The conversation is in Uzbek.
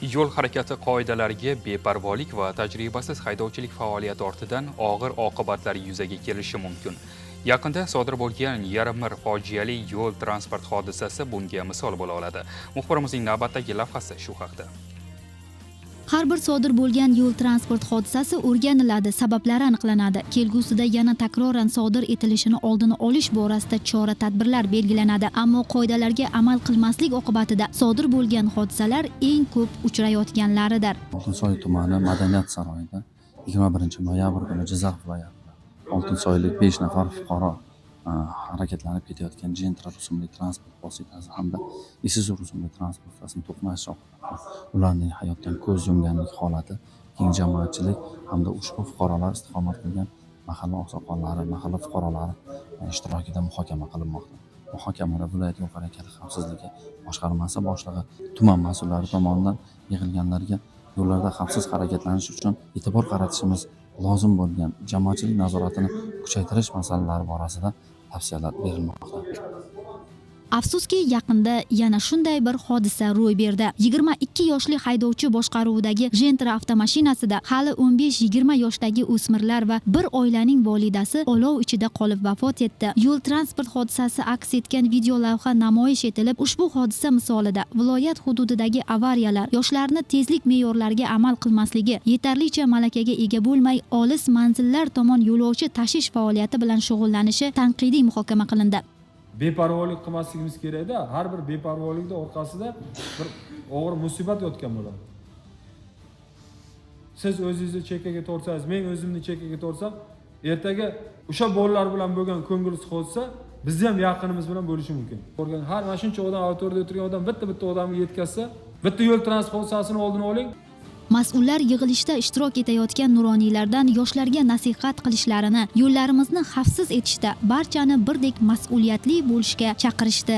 Yo'l harakati qoidalariga beparvolik va tajribasiz haydovchilik faoliyati ortidan og'ir oqibatlar yuzaga kelishi mumkin. Yaqinda sodir bo'lgan yarimir fojiali yo'l transport hodisasi bunga misol bo'la oladi. Muxbirimizning navbatdagi lavhasi shu haqda. Har bir sodir bo'lgan yo'l transport hodisasi o'rganiladi, sabablari aniqlanadi. Kelgusida yana takroran sodir etilishini oldini olish borasida chora-tadbirlar belgilanadi. Ammo qoidalarga amal qilmaslik oqibatida sodir bo'lgan hodisalar eng ko'p uchrayotganlaridir. Oltinsoy tumani Madaniyat saroyida 21-noyabr kuni Jizzax viloyatida Oltinsoylik 5 nafar fuqaro harakatlanib ketayotgan Gentra rusumli transport vositasi hamda Isuzu rusumli transport vositasini to'qnashish oqibatida ularning hayotdan ko'z yumganlik holati keng jamoatchilik hamda ushbu fuqarolar istiqomat qilgan mahalla oqsoqollari, mahalla fuqarolari ishtirokida muhokama qilinmoqda. Muhokamada viloyat yo'l harakati xavfsizligi boshqarmasi boshlig'i tuman mas'ullari tomonidan yig'ilganlarga yo'llarda xavfsiz harakatlanish uchun e'tibor qaratishimiz lozim bo'lgan jamoatchilik nazoratini kuchaytirish masalalari borasida tavsiyalar berilmoqda. Afsuski, yaqinda yana shunday bir hodisa ro'y berdi. 22 yoshli haydovchi boshqaruvidagi Gentra avtomashinasida hali 15-20 yoshdagi o'smirlar va bir oilaning volidasi olov ichida qolib vafot etdi. Yo'l transport hodisasi aks etgan video lavha namoyish etilib, ushbu hodisa misolida viloyat hududidagi avariyalar, yoshlarni tezlik me'yorlariga amal qilmasligi, yetarlicha malakaga ega bo'lmay olis manzillar tomon yo'lovchi tashish faoliyati bilan shug'ullanishi tanqidiy muhokama qilindi. Beparvolik qilmasligimiz kerak-da. Har bir beparvolikning orqasida bir og'ir musibat yotgan bo'ladi. Siz o'zingizni chekkaga tortsangiz, men o'zimni chekkaga tortsam, ertaga o'sha bolalar bilan bo'lgan ko'ngilsiz hodisa bizni ham yaqinimiz bilan bo'lishi mumkin. Ko'rgan har mana shuncha odam avtomobilda o'tirgan odam bitta odamga yetkazsa, bitta yo'l transport hodisasini oldini oling. Mas'ullar yig'ilishda ishtirok etayotgan nuroniylardan yoshlarga nasihat qilishlarini, yo'llarimizni xavfsiz etishda barchani birdek mas'uliyatli bo'lishga chaqirishdi.